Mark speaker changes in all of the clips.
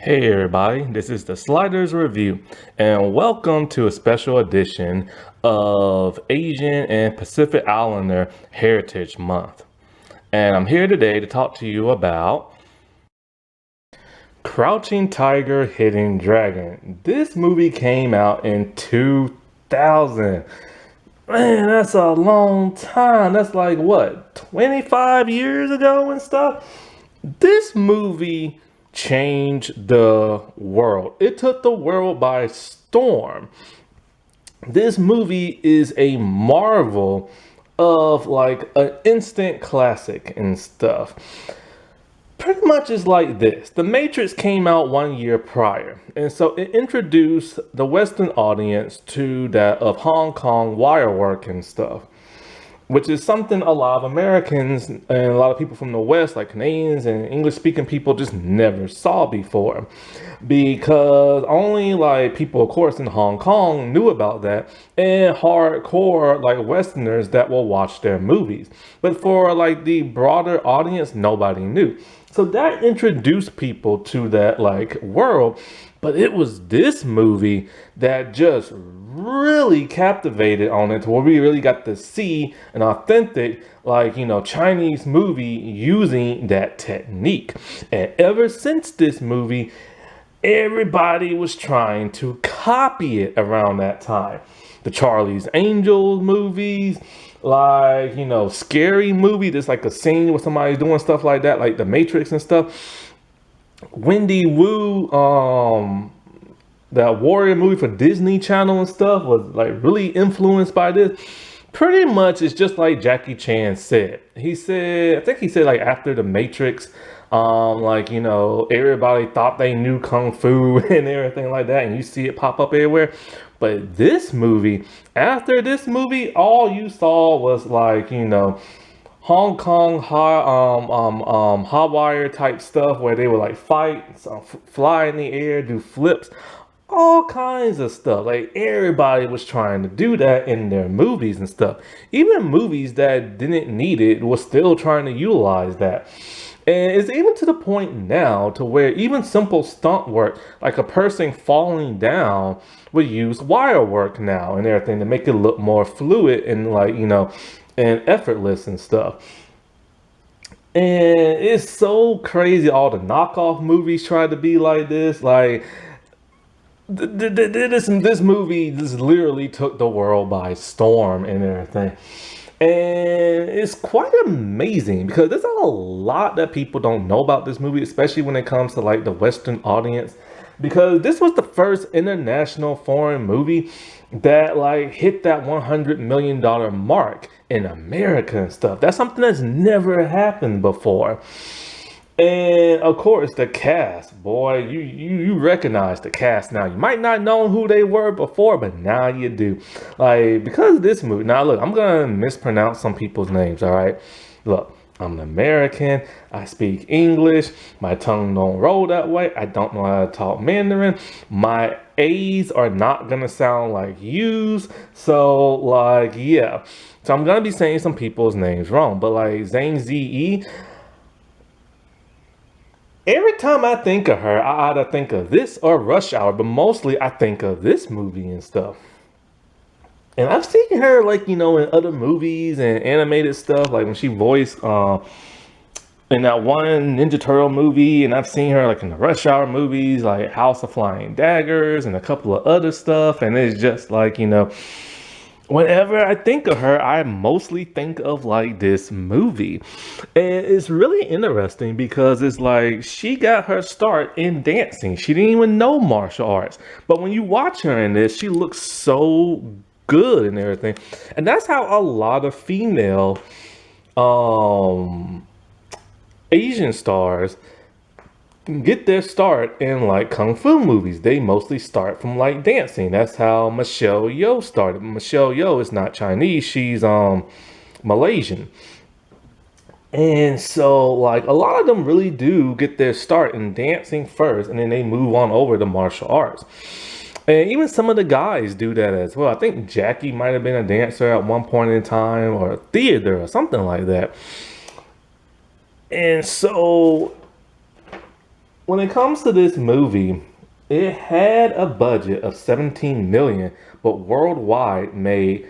Speaker 1: Hey everybody, this is the Sliders Review, and welcome to a special edition of Asian and Pacific Islander Heritage Month. And I'm here today to talk to you about Crouching Tiger, Hidden Dragon. This movie came out in 2000. Man, that's a long time. That's like what, 25 years ago and stuff? This movie changed the world. It took the world by storm. This movie is a marvel of like an instant classic and stuff. Pretty much is like this. The Matrix came out 1 year prior, and so it introduced the Western audience to that of Hong Kong wire work and stuff, which is something a lot of Americans and a lot of people from the West, like Canadians and English-speaking people, just never saw before. Because only like people, of course, in Hong Kong knew about that, and hardcore like Westerners that will watch their movies. But for like the broader audience, nobody knew. So that introduced people to that like world. But it was this movie that just really captivated on it to where we really got to see an authentic, like, Chinese movie using that technique. And ever since this movie, everybody was trying to copy it around that time. The Charlie's Angels movies, like, scary movie, there's like a scene where somebody's doing stuff like that, like The Matrix and stuff. Wendy Wu, that Warrior movie for Disney Channel and stuff was like really influenced by this. Pretty much it's just like Jackie Chan said. He said, I think he said like after The Matrix, everybody thought they knew Kung Fu and everything like that, and you see it pop up everywhere. But this movie, after this movie, all you saw was like, Hong Kong hot wire type stuff where they would like fight, fly in the air, do flips, all kinds of stuff. Like everybody was trying to do that in their movies and stuff. Even movies that didn't need it was still trying to utilize that. And it's even to the point now to where even simple stunt work, like a person falling down, would use wire work now and everything to make it look more fluid and like, and effortless and stuff. And it's so crazy. All the knockoff movies try to be like this. Like this movie just literally took the world by storm and everything. And it's quite amazing because there's a lot that people don't know about this movie, especially when it comes to like the Western audience. Because this was the first international foreign movie that like hit that $100 million mark in America and stuff. That's something that's never happened before. And of course, the cast, boy, you recognize the cast now. You might not know who they were before, but now you do. Like, because of this movie. Now, look, I'm going to mispronounce some people's names, all right? Look, I'm an American. I speak English. My tongue don't roll that way. I don't know how to talk Mandarin. My A's are not going to sound like U's. So, like, yeah. So I'm going to be saying some people's names wrong. But, like, Zhang Ziyi, every time I think of her, I either think of this or Rush Hour, but mostly I think of this movie and stuff. And I've seen her like, in other movies and animated stuff, like when she voiced in that one Ninja Turtle movie, and I've seen her like in the Rush Hour movies, like House of Flying Daggers and a couple of other stuff. And it's just like, whenever I think of her, I mostly think of like this movie. And it's really interesting because it's like she got her start in dancing. She didn't even know martial arts. But when you watch her in this, she looks so good and everything. And that's how a lot of female Asian stars get their start in like kung fu movies. They mostly start from like dancing. That's how Michelle Yeoh started. Michelle Yeoh is not Chinese, she's Malaysian. And so like a lot of them really do get their start in dancing first, and then they move on over to martial arts. And even some of the guys do that as well. I think Jackie might have been a dancer at one point in time, or theater or something like that. And so when it comes to this movie, it had a budget of 17 million, but worldwide made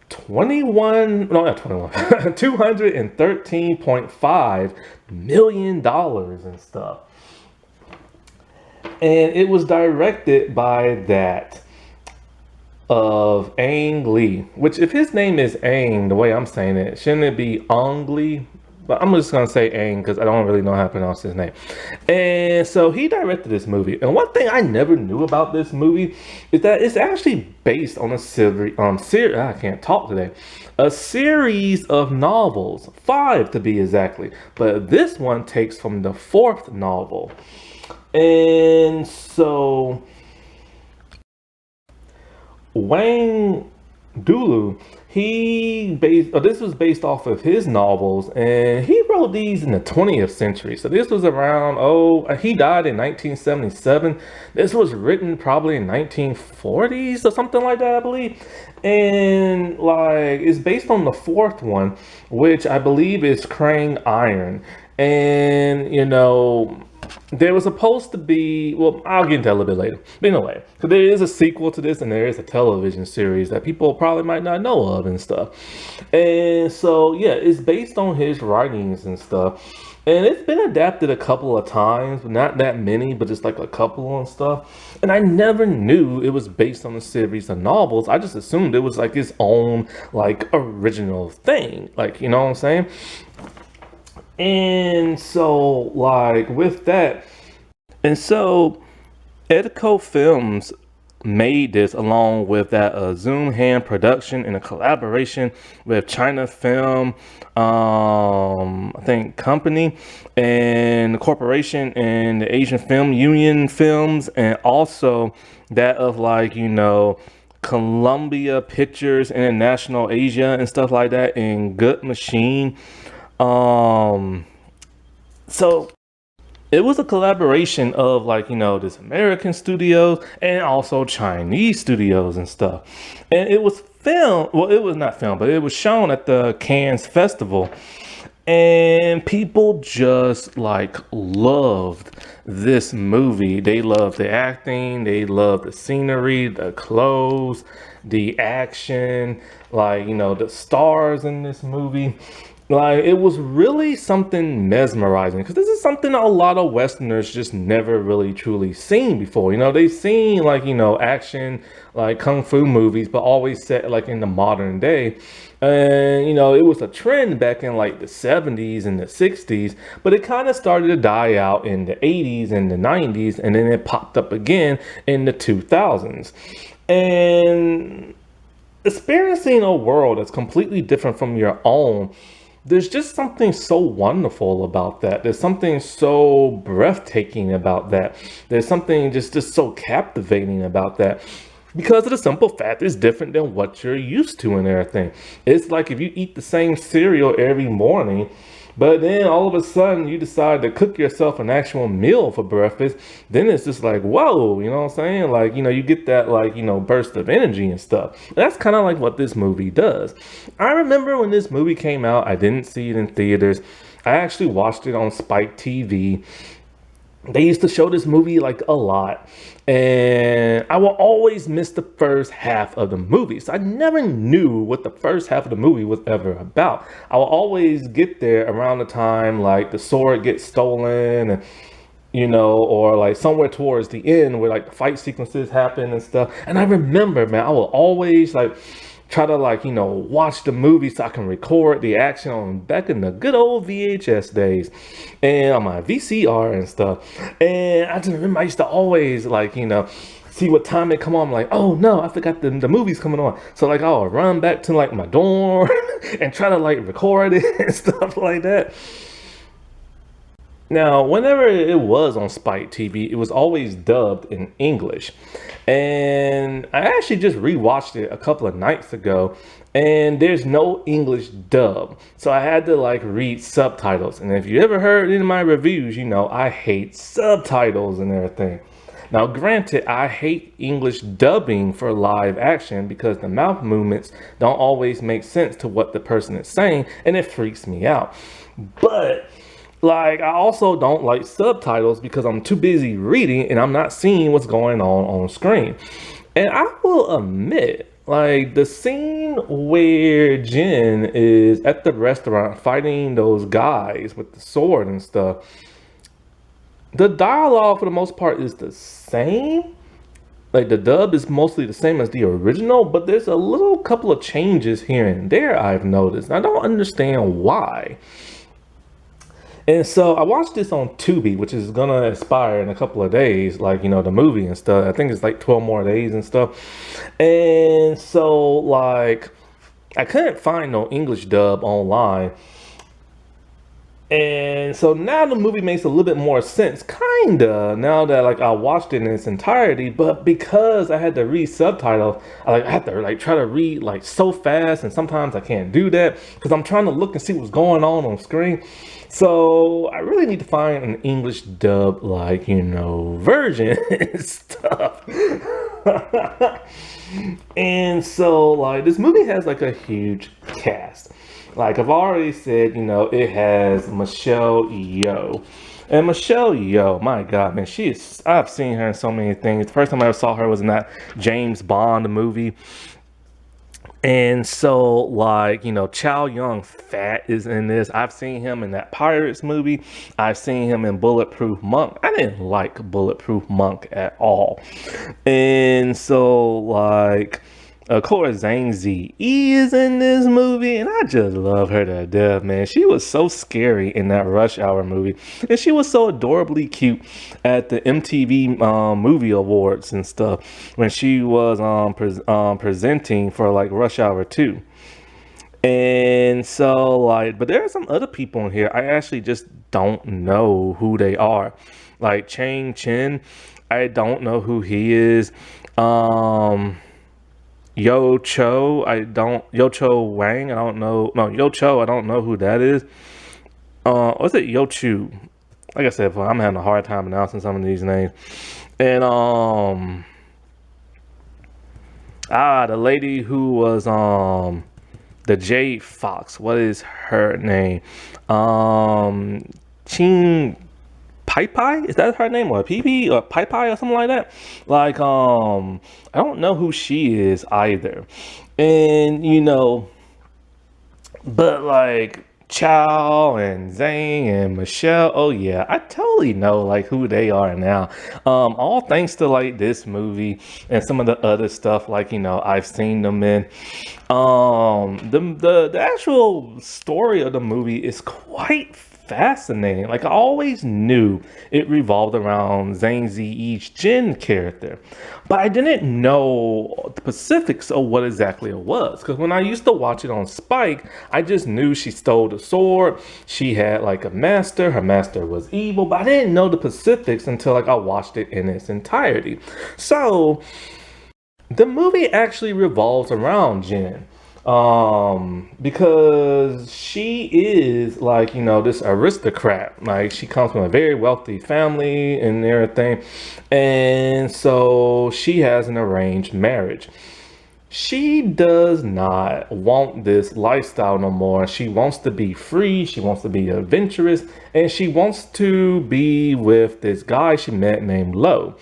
Speaker 1: 21, no, not 21, $213.5 million and stuff. And it was directed by that of Ang Lee, which if his name is Ang, the way I'm saying it, shouldn't it be Ong Lee? But I'm just gonna say Ang because I don't really know how to pronounce his name. And so he directed this movie. And one thing I never knew about this movie is that it's actually based on I can't talk today. A series of novels, 5 to be exactly. But this one takes from the 4th novel. And so Wang Dulu, this was based off of his novels, and he wrote these in the 20th century. So this was around, he died in 1977. This was written probably in 1940s or something like that, I believe. And like, it's based on the 4th one, which I believe is Crane Iron. And, there was supposed to be, well, I'll get into that a little bit later. But anyway, so there is a sequel to this, and there is a television series that people probably might not know of and stuff. And so, yeah, it's based on his writings and stuff. And it's been adapted a couple of times, but not that many, but just like a couple and stuff. And I never knew it was based on a series of novels. I just assumed it was like its own, like, original thing. Like, you know what I'm saying? And so, like, with that, and so Edico Films made this along with that Zoom Hand production in a collaboration with China Film, I think company, and the corporation, and the Asian Film Union Films, and also that of Columbia Pictures International Asia and stuff like that, and Good Machine. So it was a collaboration of this American studios and also Chinese studios and stuff. And it was filmed, well, it was not filmed, but it was shown at the Cannes Festival. And people just loved this movie. They loved the acting, they loved the scenery, the clothes, the action, the stars in this movie. It was really something mesmerizing, because this is something a lot of Westerners just never really truly seen before. They've seen action, kung fu movies, but always set in the modern day. And it was a trend back in the 70s and the 60s, but it kind of started to die out in the 80s and the 90s, and then it popped up again in the 2000s. And experiencing a world that's completely different from your own, there's just something so wonderful about that. There's something so breathtaking about that. There's something just so captivating about that. Because of the simple fact it's different than what you're used to and everything. It's like if you eat the same cereal every morning, but then all of a sudden you decide to cook yourself an actual meal for breakfast, then it's just whoa, you know what I'm saying? You get that burst of energy and stuff. That's kind of what this movie does. I remember when this movie came out, I didn't see it in theaters. I actually watched it on Spike TV. They used to show this movie a lot, and I will always miss the first half of the movie. So I never knew what the first half of the movie was ever about. I will always get there around the time the sword gets stolen, and or somewhere towards the end where the fight sequences happen and stuff. And I remember, man, I will always try to watch the movie so I can record the action on back in the good old VHS days and on my VCR and stuff. And I just remember I used to always see what time it come on. I'm like, oh no, I forgot the movie's coming on. So I'll run back to my dorm and try to record it and stuff like that. Now, whenever it was on Spike TV, it was always dubbed in English. And I actually just rewatched it a couple of nights ago, and there's no English dub. So I had to read subtitles. And if you ever heard any of my reviews, I hate subtitles and everything. Now, granted, I hate English dubbing for live action because the mouth movements don't always make sense to what the person is saying, and it freaks me out. But Like, I also don't like subtitles because I'm too busy reading and I'm not seeing what's going on screen. And I will admit, like, the scene where Jin is at the restaurant fighting those guys with the sword and stuff, the dialogue for the most part is the same. Like, the dub is mostly the same as the original, but there's a little couple of changes here and there I've noticed. I don't understand why. And so I watched this on Tubi, which is gonna expire in a couple of days, like, the movie and stuff. I think it's like 12 more days and stuff. And so, like, I couldn't find no English dub online. And so now the movie makes a little bit more sense, kinda, now that like I watched it in its entirety. But because I had to read subtitles, I had to like try to read like so fast, and sometimes I can't do that because I'm trying to look and see what's going on screen. So I really need to find an English dub, like, version and stuff. And so, like, this movie has like a huge cast. Like I've already said, it has Michelle Yeoh. And Michelle Yeoh, my God, man, I've seen her in so many things. The first time I ever saw her was in that James Bond movie. And so, like, Chow Yun-fat is in this. I've seen him in that Pirates movie. I've seen him in Bulletproof Monk. I didn't like Bulletproof Monk at all. And so, like, of course, Zhang Ziyi is in this movie, and I just love her to death, man. She was so scary in that Rush Hour movie, and she was so adorably cute at the MTV Movie Awards and stuff when she was presenting for like Rush Hour 2. And so, like, but there are some other people in here I actually just don't know who they are. Like Chang Chen, I don't know who he is. Yo Cho Wang, I don't know. No, Yo Cho, I don't know who that is. What's it, Yo Chu? Like I said, I'm having a hard time pronouncing some of these names. And the lady who was the Jade Fox. What is her name? Ching Pei-pei? Is that her name? Or Pei-pei or Pei-pei or something like that? Like, I don't know who she is either. And, but like Chow and Zane and Michelle, oh yeah, I totally know like who they are now. All thanks to like this movie and some of the other stuff, like, I've seen them in. The actual story of the movie is quite fascinating. Like, I always knew it revolved around Zhang Ziyi's Jin character, but I didn't know the specifics of what exactly it was. Because when I used to watch it on Spike, I just knew she stole the sword. She had like a master. Her master was evil, but I didn't know the specifics until like I watched it in its entirety. So the movie actually revolves around Jin. Because she is like, this aristocrat. Like, she comes from a very wealthy family and everything. And so she has an arranged marriage. She does not want this lifestyle no more. She wants to be free. She wants to be adventurous. And she wants to be with this guy she met named Lo.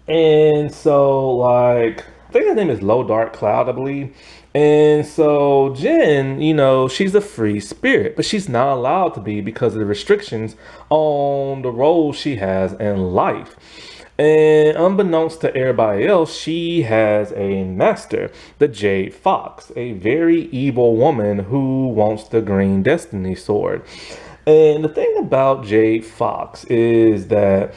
Speaker 1: And so, like, I think his name is Low Dark Cloud, I believe. And so Jin, she's a free spirit, but she's not allowed to be because of the restrictions on the role she has in life. And unbeknownst to everybody else, she has a master, the Jade Fox, a very evil woman who wants the Green Destiny Sword. And the thing about Jade Fox is that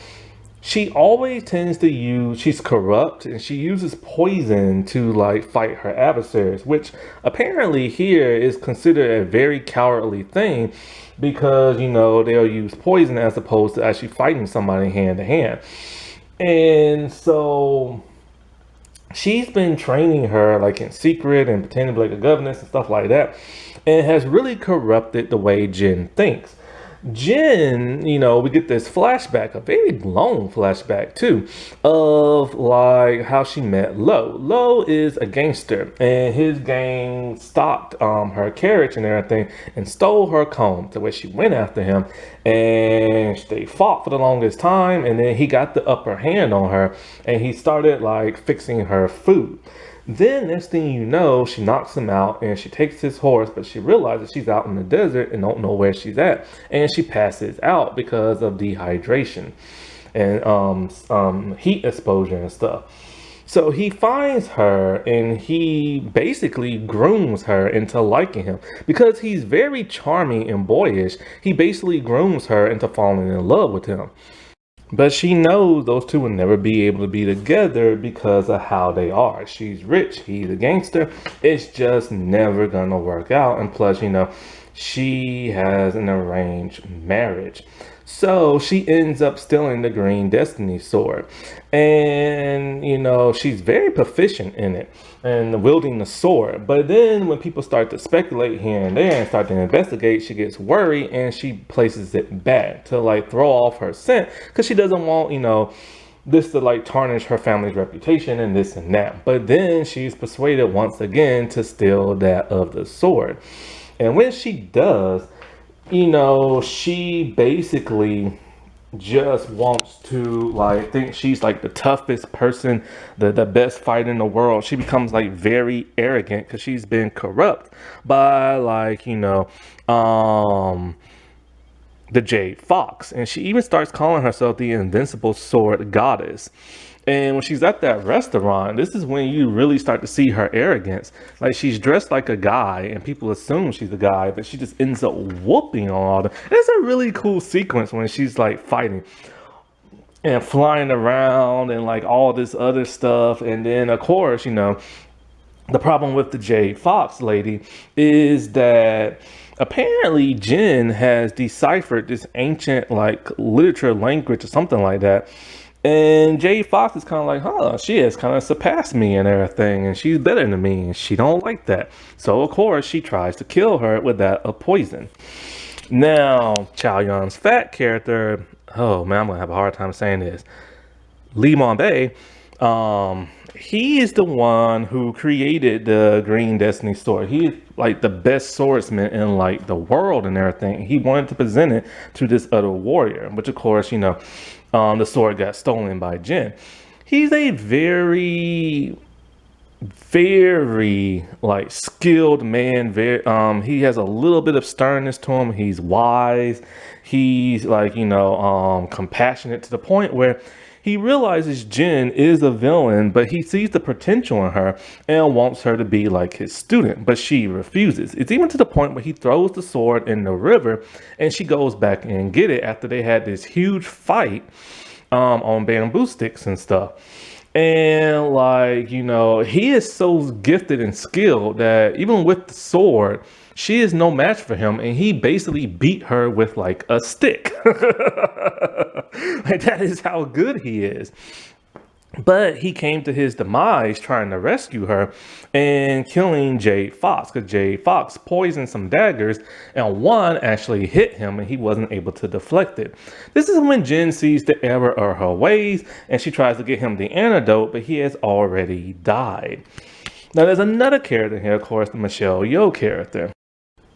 Speaker 1: she always tends to she's corrupt, and she uses poison to like fight her adversaries, which apparently here is considered a very cowardly thing because, they'll use poison as opposed to actually fighting somebody hand to hand. And so she's been training her like in secret and pretending to be like a governess and stuff like that, and has really corrupted the way Jin thinks. Jin, we get this flashback, a very long flashback too, of like how she met Lo. Lo is a gangster, and his gang stopped her carriage and everything and stole her comb, to where she went after him, and they fought for the longest time, and then he got the upper hand on her, and he started like fixing her food. Then next thing you know, she knocks him out and she takes his horse, but she realizes she's out in the desert and don't know where she's at. And she passes out because of dehydration and heat exposure and stuff. So he finds her and he basically grooms her into liking him because he's very charming and boyish. He basically grooms her into falling in love with him. But she knows those two will never be able to be together because of how they are. She's rich, he's a gangster. It's just never gonna work out. And plus, she has an arranged marriage. So she ends up stealing the Green Destiny sword. And, she's very proficient in it and wielding the sword. But then when people start to speculate here and there and start to investigate, she gets worried and she places it back to like throw off her scent because she doesn't want, this to like tarnish her family's reputation and this and that. But then she's persuaded once again to steal that of the sword. And when she does, she basically just wants to like think she's like the toughest person, the best fighter in the world. She becomes like very arrogant because she's been corrupt by like the Jade Fox, and she even starts calling herself the invincible sword goddess. And when she's at that restaurant, this is when you really start to see her arrogance. Like she's dressed like a guy and people assume she's a guy, but she just ends up whooping on all them. It's a really cool sequence when she's like fighting and flying around and like all this other stuff. And then of course, the problem with the Jade Fox lady is that apparently Jin has deciphered this ancient like literature language or something like that. And Jade Fox is kind of like, she has kind of surpassed me and everything, and she's better than me, and she don't like that. So of course she tries to kill her with that of poison. Now Chow Yun's fat character, oh man, I'm gonna have a hard time saying this. Lee Mon-bae, he is the one who created the Green Destiny sword. He is like the best swordsman in like the world and everything. He wanted to present it to this other warrior, which of course, the sword got stolen by Jin. He's a very like skilled man. Very he has a little bit of sternness to him. He's wise. He's like compassionate to the point where he realizes Jin is a villain, but he sees the potential in her and wants her to be like his student, but she refuses. It's even to the point where he throws the sword in the river and she goes back and get it after they had this huge fight on bamboo sticks and stuff. And like, he is so gifted and skilled that even with the sword, she is no match for him, and he basically beat her with like a stick. Like that is how good he is. But he came to his demise trying to rescue her and killing Jade Fox, because Jade Fox poisoned some daggers and one actually hit him and he wasn't able to deflect it. This is when Jin sees the error of her ways and she tries to get him the antidote, but he has already died. Now there's another character here, of course, the Michelle Yeoh character.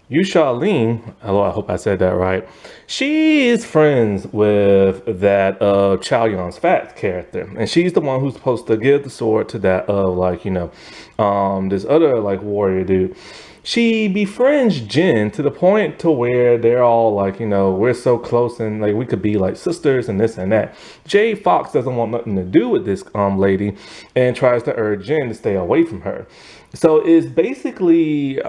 Speaker 1: Hui-ling, hello, I hope I said that right. She is friends with that Chow Yun's fat character, and she's the one who's supposed to give the sword to that this other like warrior dude. She befriends Jin to the point to where they're all like, we're so close and like we could be like sisters and this and that. Jade Fox doesn't want nothing to do with this lady and tries to urge Jin to stay away from her. So it's basically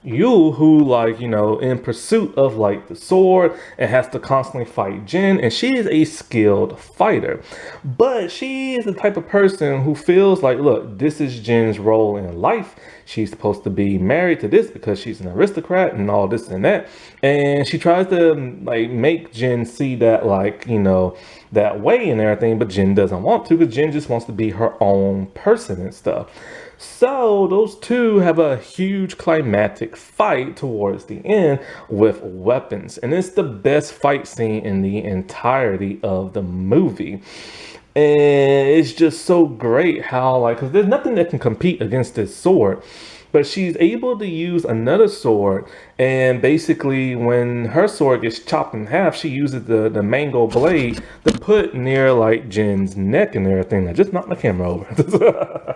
Speaker 1: you who like in pursuit of like the sword and has to constantly fight Jin, and she is a skilled fighter, but she is the type of person who feels like, look, this is Jin's role in life. she's supposed to be married to this because she's an aristocrat and all this and that. And she tries to like make Jin see that, like, you know, that way and everything, but Jin doesn't want to, because Jin just wants to be her own person and stuff. So those two have a huge climactic fight towards the end with weapons. And it's the best fight scene in the entirety of the movie. And it's just so great how, like, because there's nothing that can compete against this sword. But she's able to use another sword, and basically when her sword gets chopped in half, she uses the mango blade to put near like Jin's neck and everything. I just knocked my camera over.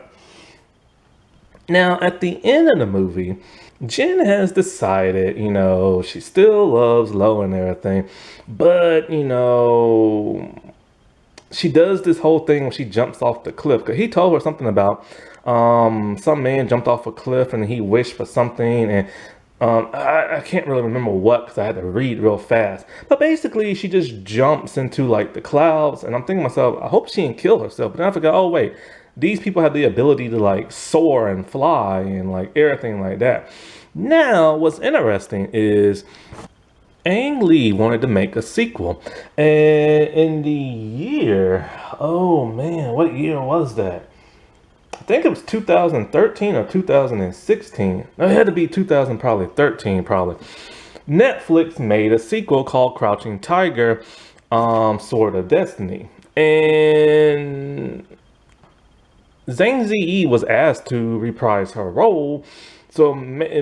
Speaker 1: Now, at the end of the movie, Jin has decided, you know, she still loves Lo and everything, but, you know, she does this whole thing when she jumps off the cliff. Because he told her something about some man jumped off a cliff and he wished for something, and I can't really remember what, because I had to read real fast. But basically, she just jumps into like the clouds, and I'm thinking to myself, I hope she didn't kill herself. But then I forgot, oh wait, these people have the ability to like soar and fly and like everything like that. Now, what's interesting is Ang Lee wanted to make a sequel, and in the year, oh man, what year was that? I think it was 2013 or 2016. It had to be 2000, probably 13, probably. Netflix made a sequel called Crouching Tiger, Sword of Destiny, and Zhang Ziyi was asked to reprise her role, so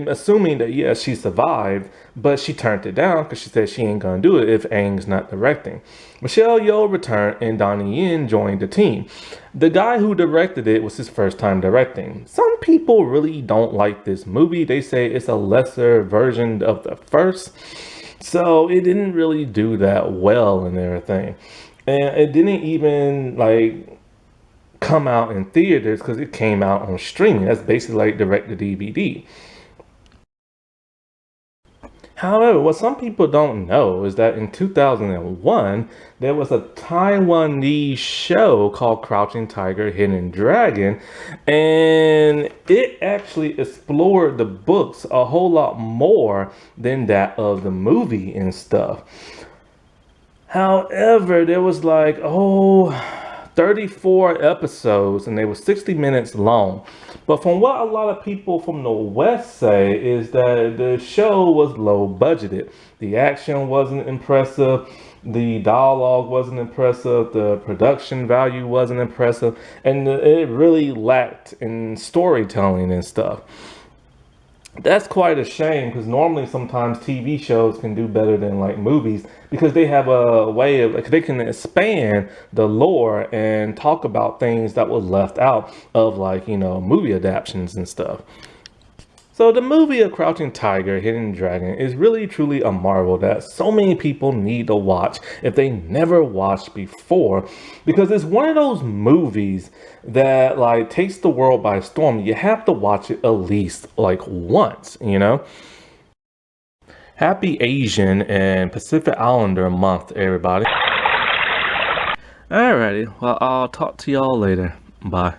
Speaker 1: assuming that yes, she survived, but she turned it down because she said she ain't gonna do it if Aang's not directing. Michelle Yeoh returned and Donnie Yen joined the team. The guy who directed it was his first time directing. Some people really don't like this movie. They say it's a lesser version of the first, so it didn't really do that well and everything, and it didn't even like come out in theaters because it came out on streaming. That's basically like direct to DVD. However, what some people don't know is that in 2001, there was a Taiwanese show called Crouching Tiger, Hidden Dragon, and it actually explored the books a whole lot more than that of the movie and stuff. However, there was like, 34 episodes, and they were 60 minutes long. But from what a lot of people from the West say is that the show was low budgeted. The action wasn't impressive. The dialogue wasn't impressive. The production value wasn't impressive. And it really lacked in storytelling and stuff. That's quite a shame, because normally sometimes TV shows can do better than like movies, because they have a way of like, they can expand the lore and talk about things that was left out of, like, you know, movie adaptations and stuff. So the movie of Crouching Tiger, Hidden Dragon is really truly a marvel that so many people need to watch if they never watched before, because it's one of those movies that like takes the world by storm. You have to watch it at least like once, you know? Happy Asian and Pacific Islander month, everybody. Alrighty, well, I'll talk to y'all later. Bye.